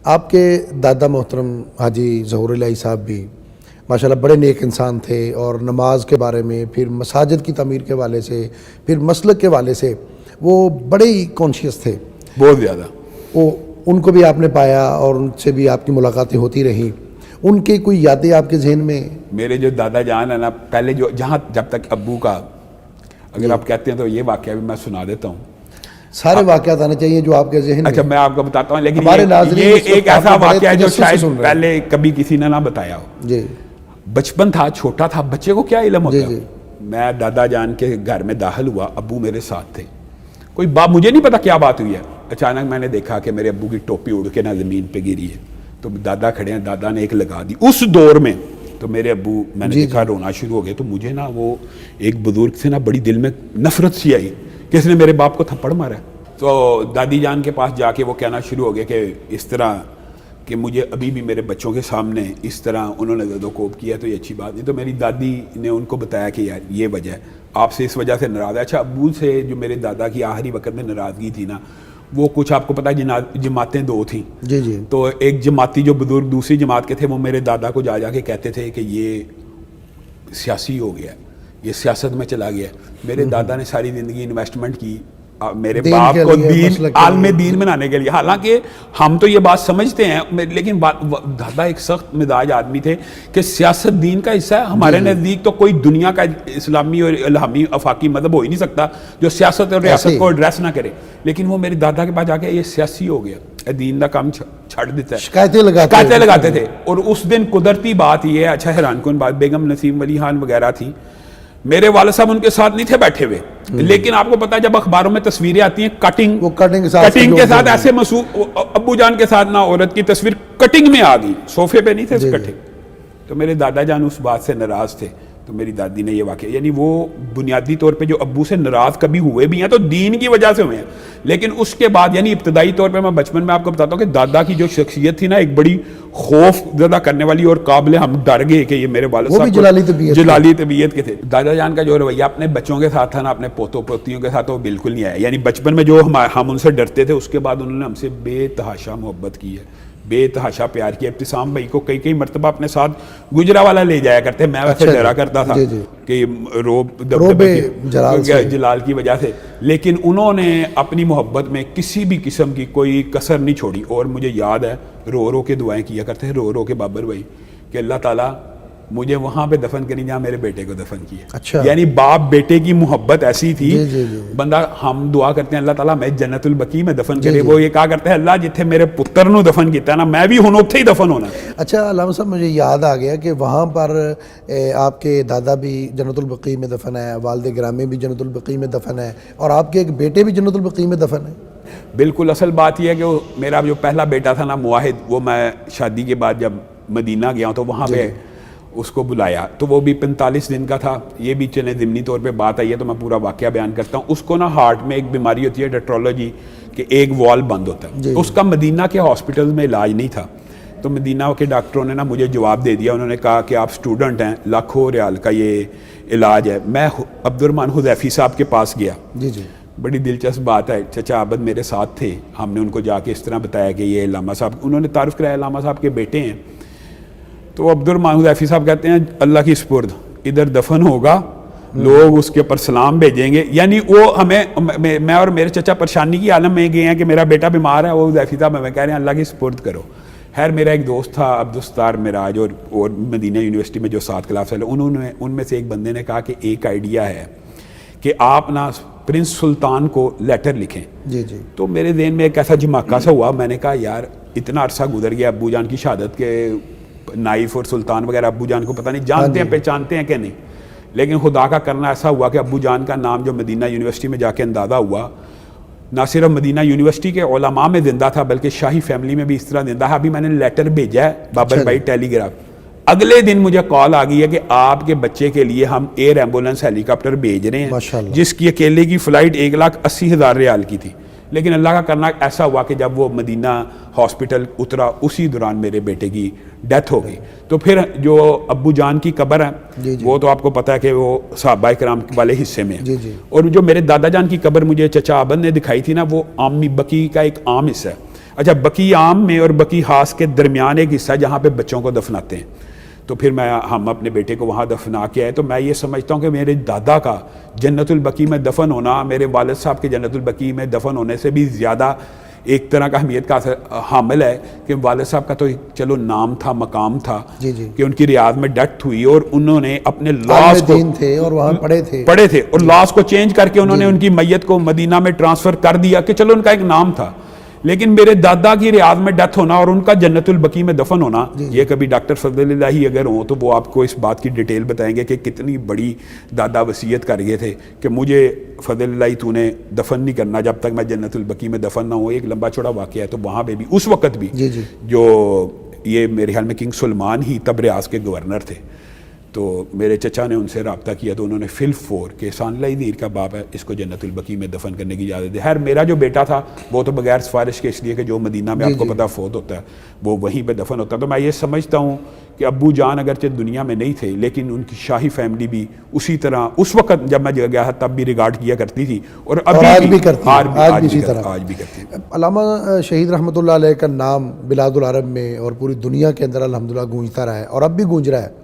آپ کے دادا محترم حاجی ظہور الہی صاحب بھی ماشاءاللہ بڑے نیک انسان تھے، اور نماز کے بارے میں، پھر مساجد کی تعمیر کے والے سے، پھر مسلک کے والے سے وہ بڑے ہی کانشیس تھے، بہت زیادہ. وہ ان کو بھی آپ نے پایا اور ان سے بھی آپ کی ملاقاتیں ہوتی رہیں. ان کی کوئی یادیں آپ کے ذہن میں؟ میرے جو دادا جان ہیں نا، پہلے جو جب تک ابو کا اگر آپ کہتے ہیں تو یہ واقعہ بھی میں سنا دیتا ہوں. سارے واقعات آنے چاہیے جو آپ کے ذہن میں. اچھا میں آپ کو بتاتا ہوں، لیکن ہمارے ناظرین یہ ایک ایسا واقعہ ہے جو شاید سن رہے ہیں. پہلے کبھی کسی نے نہ بتایا ہو. جی بچپن تھا، چھوٹا تھا، بچے کو کیا علم ہوتا جی ہے. جی. میں دادا جان کے گھر میں داخل ہوا، ابو میرے ساتھ تھے. کوئی بات مجھے نہیں پتا کیا بات ہوئی ہے، اچانک میں نے دیکھا کہ میرے ابو کی ٹوپی اڑ کے نہ زمین پہ گری ہے. تو دادا کھڑے ہیں، دادا نے ایک لگا دی. اس دور میں تو میرے ابو میں نے دیکھا رونا شروع ہو گئے. تو مجھے نا وہ ایک بزرگ سے نا بڑی دل میں نفرت سی آئی کہ اس نے میرے باپ کو تھپڑ مارا. تو دادی جان کے پاس جا کے وہ کہنا شروع ہو گیا کہ اس طرح کہ مجھے ابھی بھی میرے بچوں کے سامنے اس طرح انہوں نے زد و کوب کیا تو یہ اچھی بات نہیں. تو میری دادی نے ان کو بتایا کہ یار یہ وجہ ہے، آپ سے اس وجہ سے ناراض ہے. اچھا ابو سے جو میرے دادا کی آخری وقت میں ناراضگی تھی نا، وہ کچھ آپ کو پتہ ہے جماعتیں دو تھیں. جی جی. تو ایک جماعتی جو بزرگ دوسری جماعت کے تھے وہ میرے دادا کو جا کے کہتے تھے کہ یہ سیاسی ہو گیا، یہ سیاست میں چلا گیا. میرے دادا نے ساری زندگی انویسٹمنٹ کی میرے باپ کو دین، عالم دین بنانے کے لیے. حالانکہ ہم تو یہ بات سمجھتے ہیں، لیکن دادا ایک سخت مزاج آدمی تھے کہ سیاست دین کا حصہ ہے. ہمارے نزدیک تو کوئی دنیا کا اسلامی اور الہامی افاقی مذہب ہو ہی نہیں سکتا جو سیاست اور ریاست کو ایڈریس نہ کرے. لیکن وہ میرے دادا کے پاس جا کے یہ سیاسی ہو گیا، دین کا کام چھڑ دیتا ہے، شکایتیں لگاتے تھے. اور اس دن قدرتی بات یہ ہے، اچھا حیران کن بات، بیگم نسیم ولی خان وغیرہ تھی، میرے والد صاحب ان کے ساتھ نہیں تھے بیٹھے ہوئے. لیکن آپ کو پتا ہے جب اخباروں میں تصویریں آتی ہیں کٹنگ کے ساتھ ایسے ابو جان کے ساتھ نہ عورت کی تصویر کٹنگ میں آ گئی، صوفے پہ نہیں تھے کٹنگ. تو میرے دادا جان اس بات سے ناراض تھے. تو میری دادی نے یہ واقعہ، یعنی وہ بنیادی طور پہ جو ابو سے ناراض کبھی ہوئے بھی ہیں تو دین کی وجہ سے ہوئے ہیں. لیکن اس کے بعد یعنی ابتدائی طور پہ میں بچپن میں آپ کو بتاتا ہوں کہ دادا کی جو شخصیت تھی نا، ایک بڑی خوف زدہ کرنے والی اور قابل ہم ڈر گئے کہ یہ میرے والد صاحب جلالی طبیعت کے تھے. دادا جان کا جو رویہ اپنے بچوں کے ساتھ تھا نا، اپنے پوتوں پوتیوں کے ساتھ، وہ بالکل نہیں آیا. یعنی بچپن میں جو ہم ان سے ڈرتے تھے، اس کے بعد انہوں نے ہم سے بے تحاشا محبت کی ہے، بے تحاشا پیار کیا. ابتسام بھائی کو کئی مرتبہ اپنے ساتھ گجرا والا لے جایا کرتے. میں ویسے ڈرا کرتا تھا کہ روب جلال کی وجہ سے، لیکن انہوں نے اپنی محبت میں کسی بھی قسم کی کوئی کسر نہیں چھوڑی. اور مجھے یاد ہے رو کے دعائیں کیا کرتے ہیں، رو کے بابر بھائی کہ اللہ تعالیٰ مجھے وہاں پہ دفن کریں جہاں میرے بیٹے کو دفن کیا. اچھا. یعنی باپ بیٹے کی محبت ایسی تھی. بندہ ہم دعا کرتے ہیں اللہ تعالیٰ میں جنت البقیع میں دفن کرے، وہ یہ کہا کرتے ہیں اللہ جتھے میرے پتر نو دفن کیتا ہے نا، میں بھی ہوں اتھے ہی دفن ہونا. اچھا علامہ صاحب، مجھے یاد آ گیا کہ وہاں پر آپ کے دادا بھی جنت البقیع میں دفن ہے، والد گرامی بھی جنت البقیع میں دفن ہے، اور آپ کے ایک بیٹے بھی جنت البقیع میں دفن ہے. بالکل. اصل بات یہ ہے کہ میرا جو پہلا بیٹا تھا نا معاہد، وہ میں شادی کے بعد جب مدینہ گیا ہوں تو وہاں پہ اس کو بلایا، تو وہ بھی 45 دن کا تھا. یہ بھی چلیں ضمنی طور پہ بات آئی ہے تو میں پورا واقعہ بیان کرتا ہوں. اس کو نا ہارٹ میں ایک بیماری ہوتی ہے ٹیٹرولوجی، کہ ایک وال بند ہوتا ہے. اس کا مدینہ کے ہاسپٹل میں علاج نہیں تھا. تو مدینہ کے ڈاکٹروں نے نا مجھے جواب دے دیا. انہوں نے کہا کہ آپ اسٹوڈنٹ ہیں، لاکھوں ریال کا یہ علاج ہے. میں عبد الرحمن حذیفی صاحب کے پاس گیا. بڑی دلچسپ بات ہے، چچا عابد میرے ساتھ تھے. ہم نے ان کو جا کے اس طرح بتایا کہ یہ علامہ صاحب، انہوں نے تعارف کرایا علامہ صاحب کے بیٹے ہیں. تو عبد الرحمن حذیفی صاحب کہتے ہیں اللہ کی سپرد ادھر دفن ہوگا، لوگ اس کے اوپر سلام بھیجیں گے. یعنی وہ ہمیں، میں اور میرے چچا پریشانی کی عالم میں گئے ہیں کہ میرا بیٹا بیمار ہے. وہ حذیفی صاحب ہمیں کہہ رہے ہیں اللہ کی سپرد کرو. خیر میرا ایک دوست تھا عبدالستار معراج، اور مدینہ یونیورسٹی میں جو 7 کلاس والے، ان میں سے ایک بندے نے کہا کہ ایک آئیڈیا ہے کہ آپ نا پرنس سلطان کو لیٹر لکھیں. تو میرے ذہن میں ایک ایسا جھماکہ سا ہوا. میں نے کہا یار اتنا عرصہ گزر گیا ابو جان کی شہادت کے، نائف اور سلطان وغیرہ ابو جان کو پتہ نہیں جانتے ہیں پہچانتے ہیں کہ نہیں، لیکن خدا کا کرنا ایسا ہوا کہ ابو جان کا نام جو مدینہ یونیورسٹی میں جا کے اندازہ ہوا، نہ صرف مدینہ یونیورسٹی کے علماء میں زندہ تھا بلکہ شاہی فیملی میں بھی اس طرح زندہ ہے. ابھی میں نے لیٹر بھیجا ہے بابر بھائی ٹیلی گراف. اگلے دن مجھے کال آ گئی ہے کہ آپ کے بچے کے لیے ہم ایئر ایمبولینس ہیلی کاپٹر بھیج رہے ہیں، جس کی اکیلے کی فلائٹ 1,80,000 ریال کی تھی. لیکن اللہ کا کرنا ایسا ہوا کہ جب وہ مدینہ ہاسپٹل اترا اسی دوران میرے بیٹے کی ڈیتھ ہو گئی. تو پھر جو ابو جان کی قبر ہے وہ تو آپ کو پتا ہے کہ وہ صحابہ کرام والے حصے میں ہے. اور جو میرے دادا جان کی قبر مجھے چچا عابد نے دکھائی تھی نا، وہ عامی بقی کا ایک عام حصہ ہے. اچھا بقی عام میں اور بقی خاص کے درمیان ایک حصہ جہاں پہ بچوں کو دفناتے ہیں، تو پھر ہم اپنے بیٹے کو وہاں دفنا کے آئے. تو میں یہ سمجھتا ہوں کہ میرے دادا کا جنت البقیع میں دفن ہونا میرے والد صاحب کے جنت البقیع میں دفن ہونے سے بھی زیادہ ایک طرح کا اہمیت کا حامل ہے، کہ والد صاحب کا تو چلو نام تھا، مقام تھا، جی جی، کہ ان کی ریاض میں ڈیتھ ہوئی اور انہوں نے اپنے عالم لاس کو دین تھے اور وہاں پڑھے تھے اور لاس کو چینج کر کے انہوں نے ان کی میت کو مدینہ میں ٹرانسفر کر دیا، کہ چلو ان کا ایک نام تھا. لیکن میرے دادا کی ریاض میں ڈیتھ ہونا اور ان کا جنت البقیع میں دفن ہونا، یہ کبھی ڈاکٹر فضل اللہ ہی اگر ہوں تو وہ آپ کو اس بات کی ڈیٹیل بتائیں گے کہ کتنی بڑی دادا وصیت کر گئے تھے کہ مجھے فضل اللہ تو نے دفن نہیں کرنا جب تک میں جنت البقیع میں دفن نہ ہوں. ایک لمبا چوڑا واقعہ ہے. تو وہاں پہ بھی اس وقت بھی جو یہ میرے خیال میں کنگ سلمان ہی تب ریاض کے گورنر تھے، تو میرے چچا نے ان سے رابطہ کیا تو انہوں نے فل فور کہ احسان اللہ دیر کا باپ ہے، اس کو جنت البقیع میں دفن کرنے کی اجازت دی. خیر میرا جو بیٹا تھا وہ تو بغیر سفارش کے، اس لیے کہ جو مدینہ میں آپ کو پتہ فوت ہوتا ہے وہ وہیں پہ دفن ہوتا ہے. تو میں یہ سمجھتا ہوں کہ ابو جان اگرچہ دنیا میں نہیں تھے لیکن ان کی شاہی فیملی بھی اسی طرح اس وقت جب میں گیا تھا تب بھی ریگارڈ کیا کرتی تھی، اور آج بھی کرتی ہے، آج بھی اسی طرح آج بھی کرتی ہے. علامہ شہید رحمۃ اللہ علیہ کا نام بلاد العرب میں اور پوری دنیا کے اندر الحمدللہ گونجتا رہا ہے اور اب بھی گونج رہا ہے.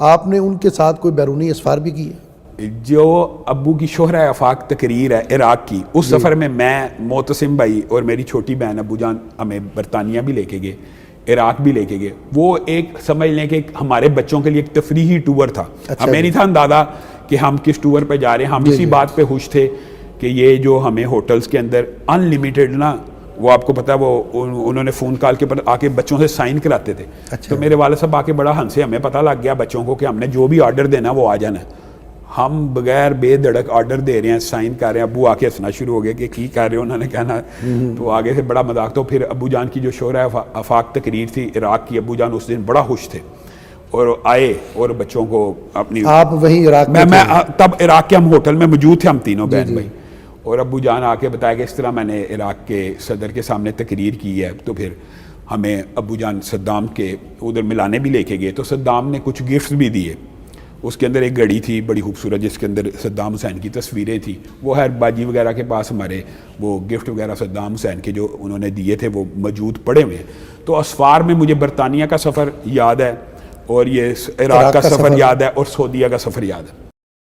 آپ نے ان کے ساتھ کوئی بیرونی اسفار بھی کی ہے؟ جو ابو کی شہرہ آفاق تقریر ہے عراق کی، اس سفر میں معتصم بھائی اور میری چھوٹی بہن ابو جان ہمیں برطانیہ بھی لے کے گئے، عراق بھی لے کے گئے. وہ ایک سمجھ لیں کہ ہمارے بچوں کے لیے ایک تفریحی ٹور تھا. ہمیں نہیں تھا اندازہ کہ ہم کس ٹور پہ جا رہے ہیں. ہم اسی بات پہ خوش تھے کہ یہ جو ہمیں ہوٹلز کے اندر ان لمیٹڈ نا، وہ آپ کو پتہ ہے وہ انہوں نے فون کال کے پر آ کے بچوں سے سائن کراتے تھے. تو میرے والد صاحب آ کے بڑا ہنسے، ہمیں پتہ لگ گیا بچوں کو کہ ہم نے جو بھی آرڈر دینا وہ آ جانا ہے. ہم بغیر بے دھڑک آرڈر دے رہے ہیں، سائن کر رہے ہیں. ابو آ کے ہنسنا شروع ہو گئے کہ کی کر رہے ہو، انہوں نے کہنا. تو آگے سے بڑا مذاق. تو پھر ابو جان کی جو شورہ آفاق تقریر تھی عراق کی، ابو جان اس دن بڑا خوش تھے اور آئے اور بچوں کو اپنی، آپ وہیں عراق میں تب عراق کے ہم ہوٹل میں موجود تھے، ہم تینوں بہن بھائی. اور ابو جان آ کے بتایا کہ اس طرح میں نے عراق کے صدر کے سامنے تقریر کی ہے. تو پھر ہمیں ابو جان صدام کے ادھر ملانے بھی لے کے گئے. تو صدام نے کچھ گفٹس بھی دیے. اس کے اندر ایک گھڑی تھی بڑی خوبصورت جس کے اندر صدام حسین کی تصویریں تھیں. وہ ہر باجی وغیرہ کے پاس ہمارے وہ گفٹ وغیرہ صدام حسین کے جو انہوں نے دیے تھے وہ موجود پڑے ہوئے ہیں. تو اسفار میں مجھے برطانیہ کا سفر یاد ہے اور یہ عراق کا سفر یاد ہے اور سعودیہ کا سفر یاد ہے.